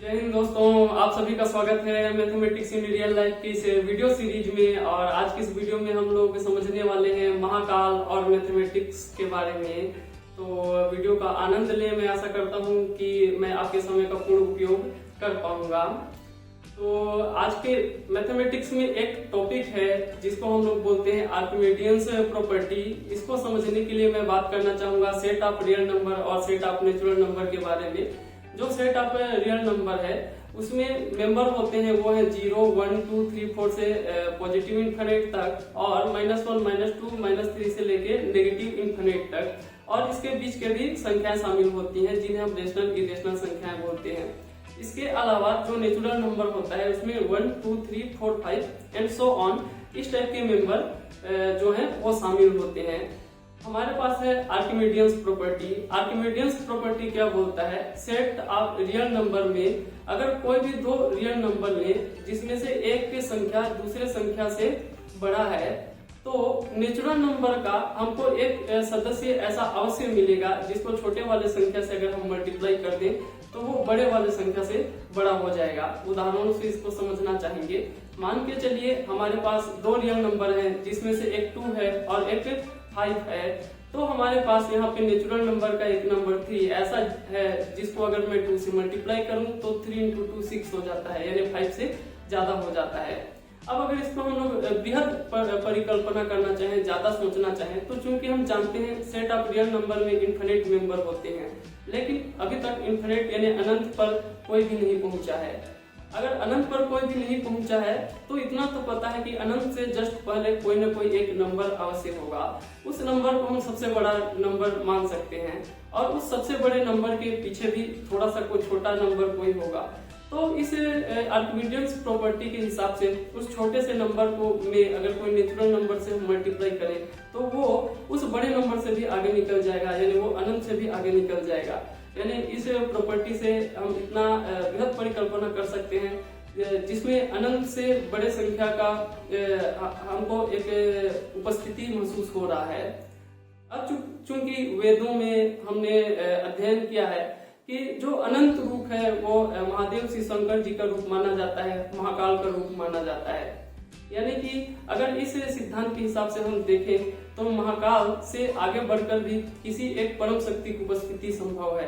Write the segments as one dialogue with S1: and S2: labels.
S1: जय हिंद दोस्तों, आप सभी का स्वागत है मैथमेटिक्स इन रियल लाइफ की इस वीडियो सीरीज में। और आज की इस वीडियो में हम लोग समझने वाले हैं महाकाल और मैथमेटिक्स के बारे में। तो वीडियो का आनंद लें। मैं आशा करता हूं कि मैं आपके समय का पूर्ण उपयोग कर पाऊंगा। तो आज के मैथमेटिक्स में एक टॉपिक है जिसको हम लोग बोलते हैं आर्किमिडियंस प्रॉपर्टी। इसको समझने के लिए मैं बात करना चाहूंगा सेट ऑफ रियल नंबर और सेट ऑफ नेचुरल नंबर के बारे में। जो सेट ऑफ रियल नंबर है उसमें मेंबर होते हैं वो है 0, 1, 2, 3, 4 से पॉजिटिव इन्फिनिट तक और -1, -2, -3 से लेके नेगेटिव इन्फिनिट तक। और इसके बीच के भी संख्याएं शामिल होती हैं जिन्हें हम रेशनल इरेशनल संख्याएं बोलते हैं। इसके अलावा जो नेचुरल नंबर होता है उसमें 1, 2, 3, 4, 5 एंड सो ऑन इस टाइप के मेंबर जो है वो शामिल होते हैं। हमारे पास है आर्किमिडियंस प्रॉपर्टी। आर्किमिडियंस प्रॉपर्टी क्या बोलता है, सेट ऑफ रियल नंबर में अगर कोई भी दो रियल नंबर लें जिसमें से एक की संख्या दूसरे संख्या से बड़ा है तो नेचुरल नंबर का हमको एक सदस्य ऐसा अवश्य मिलेगा जिसको छोटे वाले संख्या से अगर हम मल्टीप्लाई कर दें तो वो बड़े वाले संख्या से बड़ा हो जाएगा। उदाहरणों से इसको समझना चाहेंगे। मान के चलिए हमारे पास दो रियल नंबर हैं जिसमें से एक 2 है और एक 5 है। तो हमारे पास यहाँ पे नेचुरल नंबर का एक नंबर 3 ऐसा है जिसको अगर मैं 2 से मल्टीप्लाई करूं तो 3 × 2 6 हो जाता है, यानी 5 से ज्यादा हो जाता है। अब अगर इसको हम लोग बृहद परिकल्पना करना चाहें, ज्यादा सोचना चाहें, तो चूंकि हम जानते हैं सेट ऑफ रियल नंबर में इन्फिनिट मेंबर होते हैं, लेकिन अभी तक इन्फिनिट यानी अनंत पर कोई भी नहीं पहुंचा है। अगर अनंत पर कोई भी नहीं पहुंचा है तो इतना तो पता है कि अनंत से जस्ट पहले कोई ना कोई एक नंबर अवश्य होगा। उस नंबर को हम सबसे बड़ा नंबर मान सकते हैं और उस सबसे बड़े नंबर के पीछे भी थोड़ा सा कोई छोटा नंबर कोई होगा। तो इस आर्किमिडियंस प्रॉपर्टी के हिसाब से उस छोटे से नंबर को में अगर कोई नेचुरल नंबर से हम मल्टीप्लाई करें तो वो उस बड़े नंबर से भी आगे निकल जाएगा, यानी वो अनंत से भी आगे निकल जाएगा। यानी इस प्रॉपर्टी से हम इतना बृहद परिकल्पना कर सकते हैं जिसमें अनंत से बड़े संख्या का हमको एक उपस्थिति महसूस हो रहा है। अब चूंकि वेदों में हमने अध्ययन किया है कि जो अनंत रूप है वो महादेव श्री शंकर जी का रूप माना जाता है, महाकाल का रूप माना जाता है। यानी कि अगर इस सिद्धांत के हिसाब से हम देखें तो महाकाल से आगे बढ़कर भी किसी एक परम शक्ति की उपस्थिति संभव है।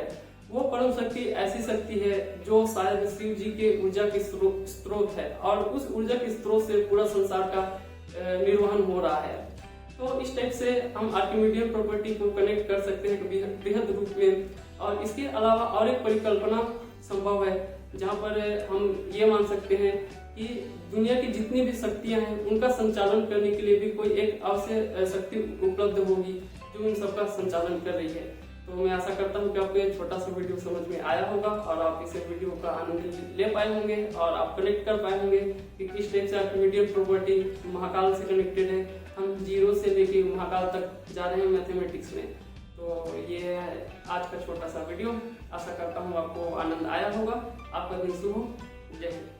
S1: वो परम शक्ति ऐसी शक्ति है जो शायद शिव जी के ऊर्जा के स्रोत है और उस ऊर्जा के स्रोत से पूरा संसार का निर्वहन हो रहा है। तो इस टाइप से हम आर्किमिडियन प्रॉपर्टी को कनेक्ट कर सकते हैं बृहद रूप में। और इसके अलावा और एक परिकल्पना संभव है जहाँ पर हम ये मान सकते हैं कि दुनिया की जितनी भी शक्तियां हैं उनका संचालन करने के लिए भी कोई एक अवश्य शक्ति उपलब्ध होगी जो इन सबका संचालन कर रही है। तो मैं आशा करता हूँ कि आपको ये छोटा सा वीडियो समझ में आया होगा और आप इस वीडियो का आनंद ले पाए होंगे और आप कनेक्ट कर पाए होंगे कि किस टाइप से आर्किमिडियन प्रॉपर्टी महाकाल से कनेक्टेड है। हम 0 से लेके महाकाल तक जा रहे हैं मैथमेटिक्स में। तो ये है आज का छोटा सा वीडियो। आशा करता हूँ आपको आनंद आया होगा। आपका दिन शुभ हो। जय हिंद।